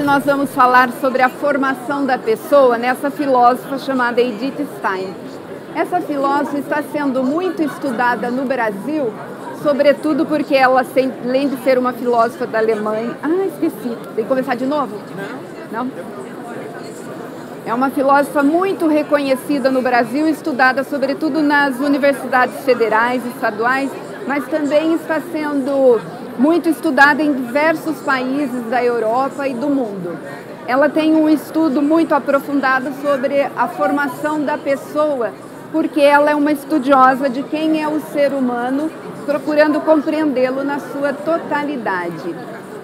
nós vamos falar sobre a formação da pessoa nessa filósofa chamada Edith Stein. Essa filósofa está sendo muito estudada no Brasil, sobretudo porque ela, além de ser uma filósofa da Alemanha... esqueci. Tem que começar de novo? Não? É uma filósofa muito reconhecida no Brasil, estudada sobretudo nas universidades federais e estaduais, mas também está sendo muito estudada em diversos países da Europa e do mundo. Ela tem um estudo muito aprofundado sobre a formação da pessoa, porque ela é uma estudiosa de quem é o ser humano, procurando compreendê-lo na sua totalidade.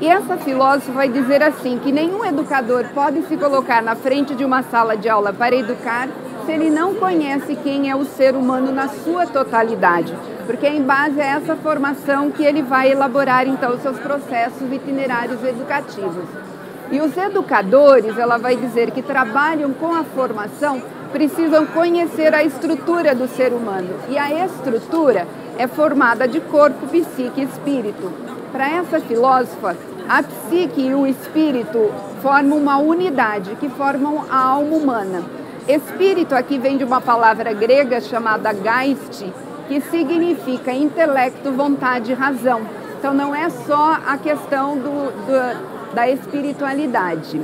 E essa filósofa vai dizer assim, que nenhum educador pode se colocar na frente de uma sala de aula para educar se ele não conhece quem é o ser humano na sua totalidade, porque é em base a essa formação que ele vai elaborar então os seus processos itinerários educativos. E os educadores, ela vai dizer que trabalham com a formação, precisam conhecer a estrutura do ser humano, e a estrutura é formada de corpo, psique e espírito. Para essa filósofa, a psique e o espírito formam uma unidade, que formam a alma humana. Espírito aqui vem de uma palavra grega chamada geist, que significa intelecto, vontade e razão. Então não é só a questão da espiritualidade.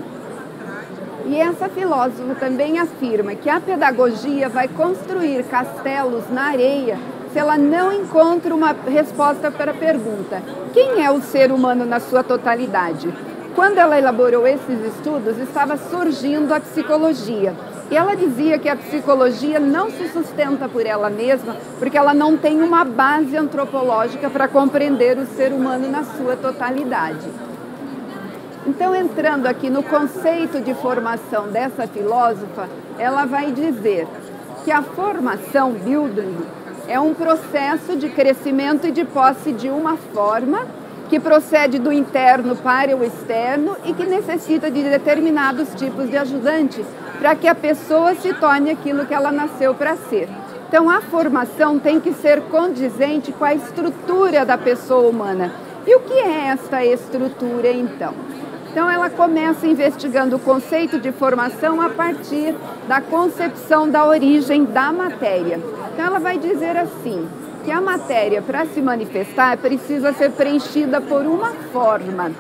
E essa filósofa também afirma que a pedagogia vai construir castelos na areia se ela não encontra uma resposta para a pergunta: quem é o ser humano na sua totalidade? Quando ela elaborou esses estudos, estava surgindo a psicologia. E ela dizia que a psicologia não se sustenta por ela mesma, porque ela não tem uma base antropológica para compreender o ser humano na sua totalidade. Então, entrando aqui no conceito de formação dessa filósofa, ela vai dizer que a formação, Bildung, é um processo de crescimento e de posse de uma forma que procede do interno para o externo e que necessita de determinados tipos de ajudantes para que a pessoa se torne aquilo que ela nasceu para ser. Então, a formação tem que ser condizente com a estrutura da pessoa humana. E o que é esta estrutura, então? Então, ela começa investigando o conceito de formação a partir da concepção da origem da matéria. Então, ela vai dizer assim, que a matéria, para se manifestar, precisa ser preenchida por uma forma,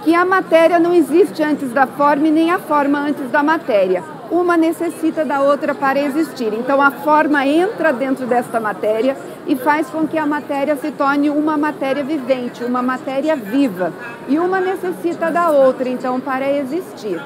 que a matéria não existe antes da forma e nem a forma antes da matéria. Uma necessita da outra para existir. Então, a forma entra dentro desta matéria e faz com que a matéria se torne uma matéria vivente, uma matéria viva. E uma necessita da outra, então, para existir.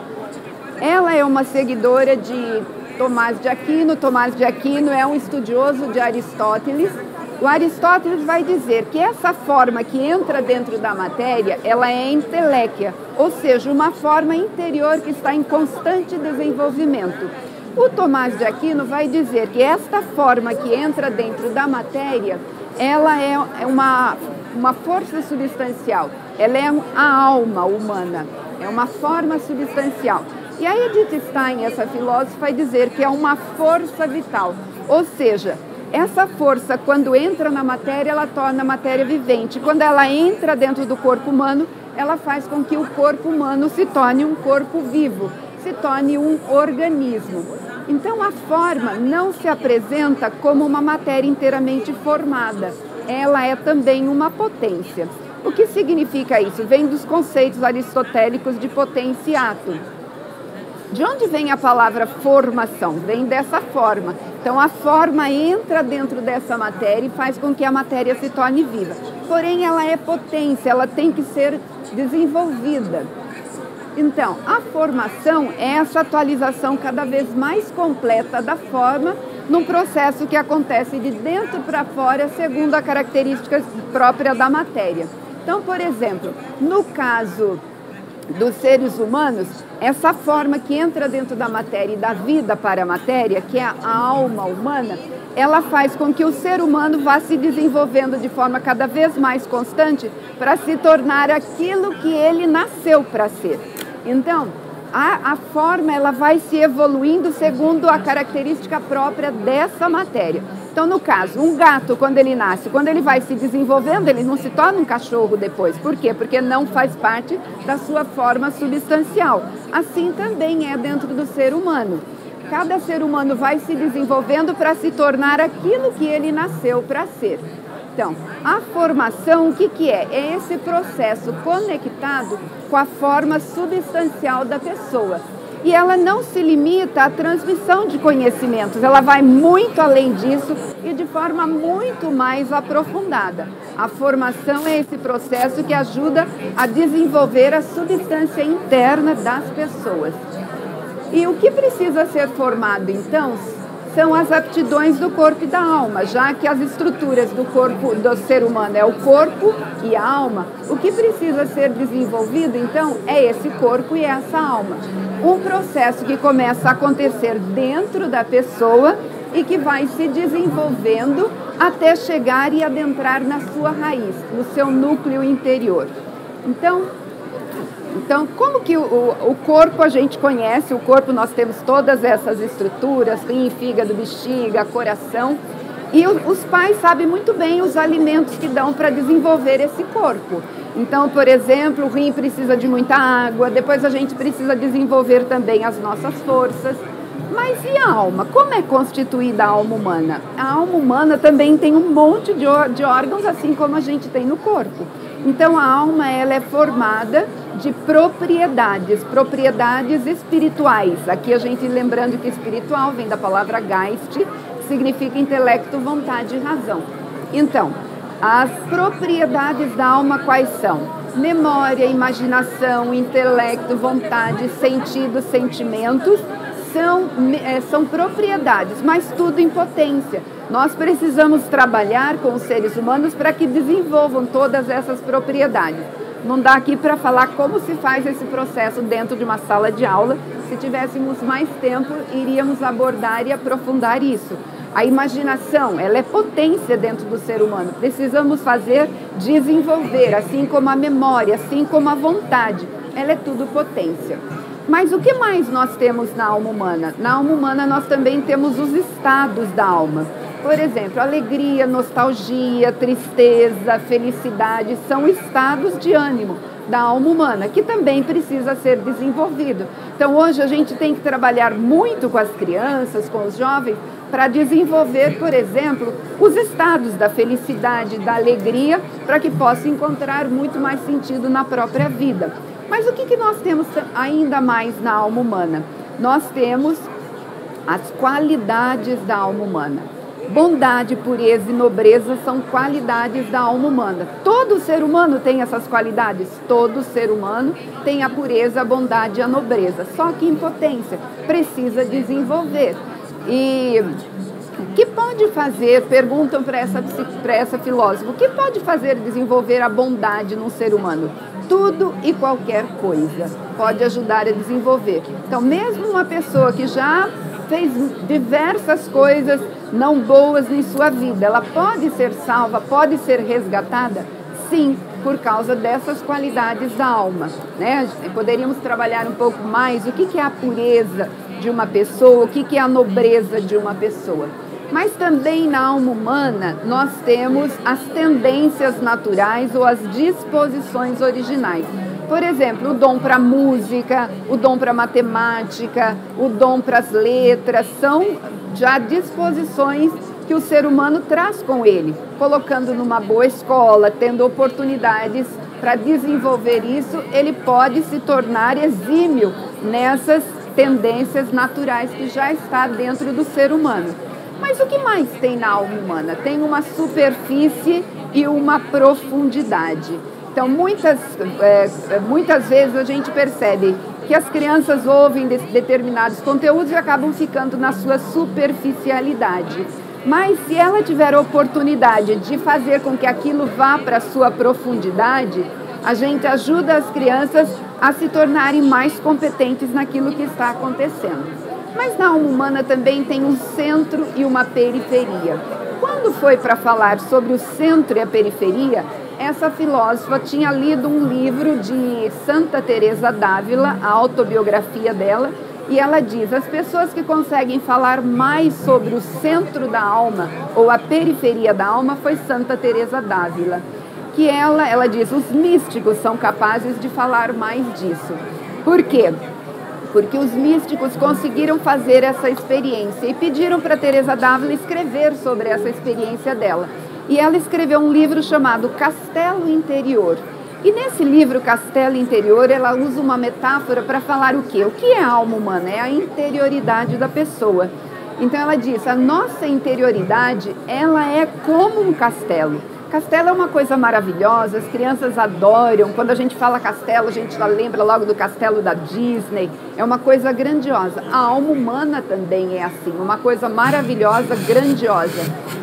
Ela é uma seguidora de Tomás de Aquino. Tomás de Aquino é um estudioso de Aristóteles. O Aristóteles vai dizer que essa forma que entra dentro da matéria, ela é inteléquia, ou seja, uma forma interior que está em constante desenvolvimento. O Tomás de Aquino vai dizer que esta forma que entra dentro da matéria, ela é uma força substancial, ela é a alma humana, é uma forma substancial. E a Edith Stein, essa filósofa, vai dizer que é uma força vital, ou seja, essa força, quando entra na matéria, ela torna a matéria vivente. Quando ela entra dentro do corpo humano, ela faz com que o corpo humano se torne um corpo vivo, se torne um organismo. Então, a forma não se apresenta como uma matéria inteiramente formada. Ela é também uma potência. O que significa isso? Vem dos conceitos aristotélicos de potência e ato. De onde vem a palavra formação? Vem dessa forma. Então, a forma entra dentro dessa matéria e faz com que a matéria se torne viva. Porém, ela é potência, ela tem que ser desenvolvida. Então, a formação é essa atualização cada vez mais completa da forma num processo que acontece de dentro para fora, segundo a característica própria da matéria. Então, por exemplo, no caso dos seres humanos, essa forma que entra dentro da matéria e da vida para a matéria, que é a alma humana, ela faz com que o ser humano vá se desenvolvendo de forma cada vez mais constante para se tornar aquilo que ele nasceu para ser. Então, a forma ela vai se evoluindo segundo a característica própria dessa matéria. Então, no caso, um gato, quando ele nasce, quando ele vai se desenvolvendo, ele não se torna um cachorro depois. Por quê? Porque não faz parte da sua forma substancial. Assim também é dentro do ser humano. Cada ser humano vai se desenvolvendo para se tornar aquilo que ele nasceu para ser. Então, a formação, o que é? É esse processo conectado com a forma substancial da pessoa. E ela não se limita à transmissão de conhecimentos, ela vai muito além disso e de forma muito mais aprofundada. A formação é esse processo que ajuda a desenvolver a substância interna das pessoas. E o que precisa ser formado, então, são as aptidões do corpo e da alma, já que as estruturas do corpo do ser humano é o corpo e a alma. O que precisa ser desenvolvido, então, é esse corpo e essa alma. Um processo que começa a acontecer dentro da pessoa e que vai se desenvolvendo até chegar e adentrar na sua raiz, no seu núcleo interior. Então, como que o corpo a gente conhece? O corpo nós temos todas essas estruturas, rim, fígado, bexiga, coração. E os pais sabem muito bem os alimentos que dão para desenvolver esse corpo. Então, por exemplo, o rim precisa de muita água, depois a gente precisa desenvolver também as nossas forças. Mas e a alma? Como é constituída a alma humana? A alma humana também tem um monte de órgãos, assim como a gente tem no corpo. Então, a alma ela é formada de propriedades espirituais. Aqui a gente lembrando que espiritual vem da palavra Geist, que significa intelecto, vontade e razão. Então, as propriedades da alma quais são? Memória, imaginação, intelecto, vontade, sentidos, sentimentos, são propriedades, mas tudo em potência. Nós precisamos trabalhar com os seres humanos para que desenvolvam todas essas propriedades. Não dá aqui para falar como se faz esse processo dentro de uma sala de aula. Se tivéssemos mais tempo, iríamos abordar e aprofundar isso. A imaginação, ela é potência dentro do ser humano. Precisamos desenvolver, assim como a memória, assim como a vontade. Ela é tudo potência. Mas o que mais nós temos na alma humana? Na alma humana nós também temos os estados da alma. Por exemplo, alegria, nostalgia, tristeza, felicidade são estados de ânimo da alma humana, que também precisa ser desenvolvido. Então hoje a gente tem que trabalhar muito com as crianças, com os jovens, para desenvolver, por exemplo, os estados da felicidade, da alegria, para que possa encontrar muito mais sentido na própria vida. Mas o que nós temos ainda mais na alma humana? Nós temos as qualidades da alma humana. Bondade, pureza e nobreza são qualidades da alma humana. Todo ser humano tem essas qualidades. Todo ser humano tem a pureza, a bondade e a nobreza. Só que em potência, precisa desenvolver. E o que pode fazer, perguntam para essa filósofa, o que pode fazer desenvolver a bondade num ser humano? Tudo e qualquer coisa pode ajudar a desenvolver. Então, mesmo uma pessoa que já fez diversas coisas não boas em sua vida, ela pode ser salva, pode ser resgatada? Sim, por causa dessas qualidades da alma, né? Poderíamos trabalhar um pouco mais o que é a pureza de uma pessoa, o que é a nobreza de uma pessoa. Mas também na alma humana nós temos as tendências naturais ou as disposições originais. Por exemplo, o dom para música, o dom para matemática, o dom para as letras, são já disposições que o ser humano traz com ele, colocando numa boa escola, tendo oportunidades para desenvolver isso, ele pode se tornar exímio nessas tendências naturais que já está dentro do ser humano. Mas o que mais tem na alma humana? Tem uma superfície e uma profundidade. Então, muitas vezes a gente percebe que as crianças ouvem determinados conteúdos e acabam ficando na sua superficialidade. Mas se ela tiver a oportunidade de fazer com que aquilo vá para a sua profundidade, a gente ajuda as crianças a se tornarem mais competentes naquilo que está acontecendo. Mas na alma humana também tem um centro e uma periferia. Quando foi para falar sobre o centro e a periferia, essa filósofa tinha lido um livro de Santa Teresa d'Ávila, a autobiografia dela, E ela diz, as pessoas que conseguem falar mais sobre o centro da alma ou a periferia da alma foi Santa Teresa d'Ávila, que ela diz, os místicos são capazes de falar mais disso. Por quê? Porque os místicos conseguiram fazer essa experiência e pediram para Teresa d'Ávila escrever sobre essa experiência dela. E ela escreveu um livro chamado Castelo Interior. E nesse livro, Castelo Interior, ela usa uma metáfora para falar o quê? O que é a alma humana? É a interioridade da pessoa. Então ela diz, a nossa interioridade, ela é como um castelo. Castelo é uma coisa maravilhosa, as crianças adoram. Quando a gente fala castelo, a gente lembra logo do castelo da Disney. É uma coisa grandiosa. A alma humana também é assim, uma coisa maravilhosa, grandiosa.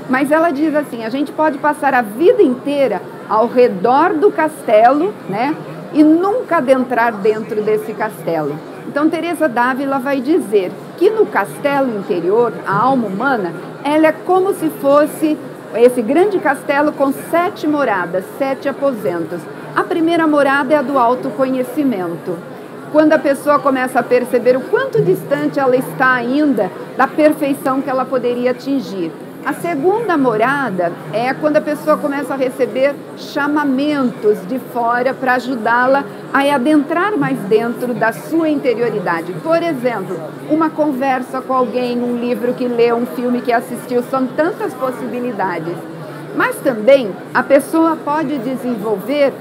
Mas ela diz assim, a gente pode passar a vida inteira ao redor do castelo, né? E nunca adentrar dentro desse castelo. Então, Teresa d'Ávila vai dizer que no castelo interior, a alma humana, ela é como se fosse esse grande castelo com 7 moradas, 7 aposentos. A primeira morada é a do autoconhecimento. Quando a pessoa começa a perceber o quanto distante ela está ainda da perfeição que ela poderia atingir. A segunda morada é quando a pessoa começa a receber chamamentos de fora para ajudá-la a adentrar mais dentro da sua interioridade. Por exemplo, uma conversa com alguém, um livro que leu, um filme que assistiu, são tantas possibilidades. Mas também a pessoa pode desenvolver,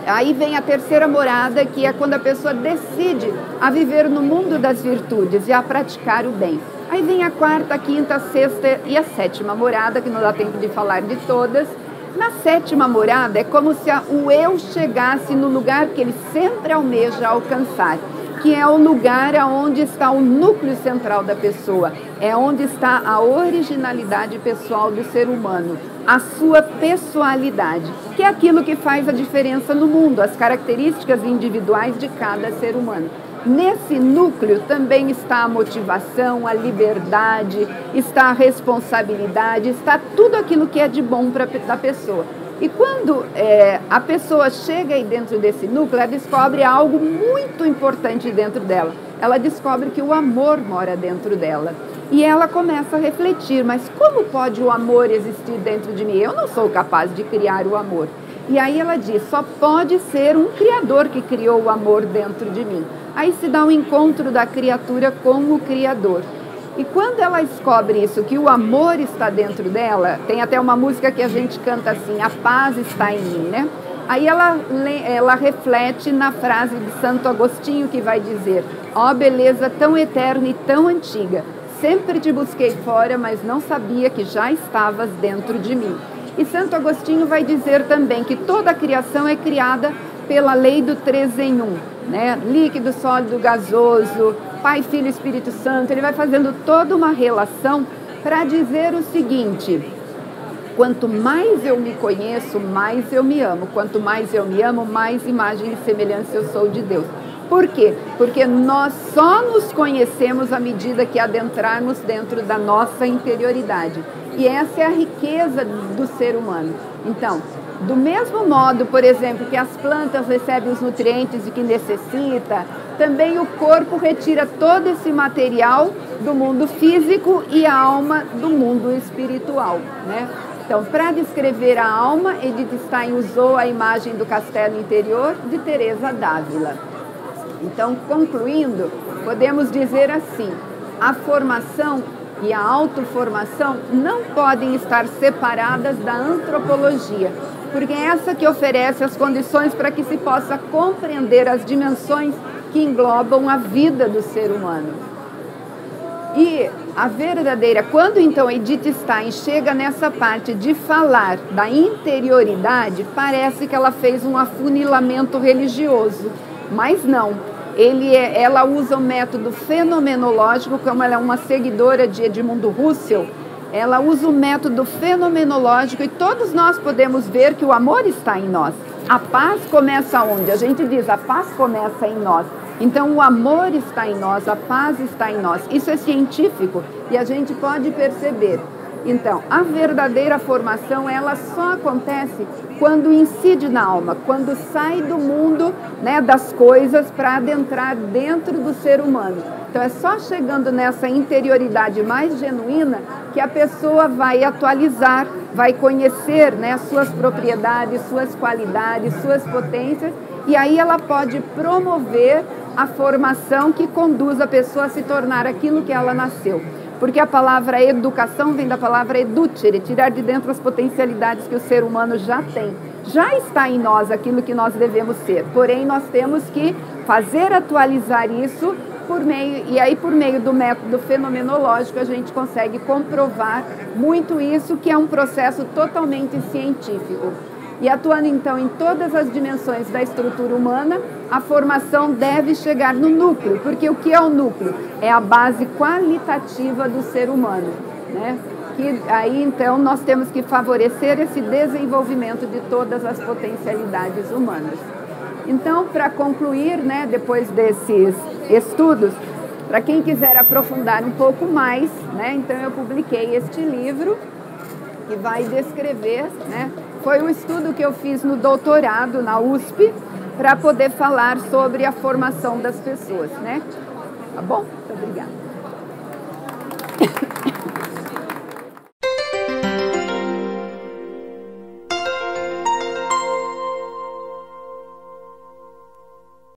aí vem a terceira morada, que é quando a pessoa decide a viver no mundo das virtudes e a praticar o bem. Aí vem a quarta, a quinta, a sexta e a sétima morada, que não dá tempo de falar de todas. Na sétima morada é como se o eu chegasse no lugar que ele sempre almeja alcançar, que é o lugar onde está o núcleo central da pessoa, é onde está a originalidade pessoal do ser humano, a sua pessoalidade, que é aquilo que faz a diferença no mundo, as características individuais de cada ser humano. Nesse núcleo também está a motivação, a liberdade, está a responsabilidade, está tudo aquilo que é de bom para a pessoa. E quando a pessoa chega aí dentro desse núcleo, ela descobre algo muito importante dentro dela. Ela descobre que o amor mora dentro dela. E ela começa a refletir, mas como pode o amor existir dentro de mim? Eu não sou capaz de criar o amor. E aí ela diz, só pode ser um Criador que criou o amor dentro de mim. Aí se dá um encontro da criatura com o Criador. E quando ela descobre isso, que o amor está dentro dela, tem até uma música que a gente canta assim, a paz está em mim, né? Aí ela reflete na frase de Santo Agostinho, que vai dizer, ó beleza tão eterna e tão antiga, sempre te busquei fora, mas não sabia que já estavas dentro de mim. E Santo Agostinho vai dizer também que toda a criação é criada pela lei do 3 em 1, né? Líquido, sólido, gasoso, Pai, Filho e Espírito Santo. Ele vai fazendo toda uma relação para dizer o seguinte, quanto mais eu me conheço, mais eu me amo. Quanto mais eu me amo, mais imagem e semelhança eu sou de Deus. Por quê? Porque nós só nos conhecemos à medida que adentrarmos dentro da nossa interioridade. E essa é a riqueza do ser humano. Então, do mesmo modo, por exemplo, que as plantas recebem os nutrientes de que necessita, também o corpo retira todo esse material do mundo físico e a alma do mundo espiritual, né? Então, para descrever a alma, Edith Stein usou a imagem do castelo interior de Teresa d'Ávila. Então, concluindo, podemos dizer assim, a formação e a autoformação não podem estar separadas da antropologia, porque é essa que oferece as condições para que se possa compreender as dimensões que englobam a vida do ser humano. E a verdadeira, quando então Edith Stein chega nessa parte de falar da interioridade, parece que ela fez um afunilamento religioso, mas não. Ela usa o método fenomenológico, como ela é uma seguidora de Edmundo Husserl, ela usa o método fenomenológico e todos nós podemos ver que o amor está em nós. A paz começa onde? A gente diz, a paz começa em nós. Então o amor está em nós, a paz está em nós. Isso é científico e a gente pode perceber. Então, a verdadeira formação, ela só acontece quando incide na alma, quando sai do mundo, né, das coisas para adentrar dentro do ser humano. Então, é só chegando nessa interioridade mais genuína que a pessoa vai atualizar, vai conhecer, né, suas propriedades, suas qualidades, suas potências, e aí ela pode promover a formação que conduz a pessoa a se tornar aquilo que ela nasceu. Porque a palavra educação vem da palavra educere, tirar de dentro as potencialidades que o ser humano já tem. Já está em nós aquilo que nós devemos ser, porém nós temos que fazer atualizar isso por meio do método fenomenológico a gente consegue comprovar muito isso, que é um processo totalmente científico. E atuando então em todas as dimensões da estrutura humana, a formação deve chegar no núcleo, porque o que é o núcleo? É a base qualitativa do ser humano, né? Que aí então nós temos que favorecer esse desenvolvimento de todas as potencialidades humanas. Então, para concluir, né, depois desses estudos, para quem quiser aprofundar um pouco mais, né, então eu publiquei este livro que vai descrever, né, foi um estudo que eu fiz no doutorado na USP para poder falar sobre a formação das pessoas, né? Tá bom? Muito obrigada.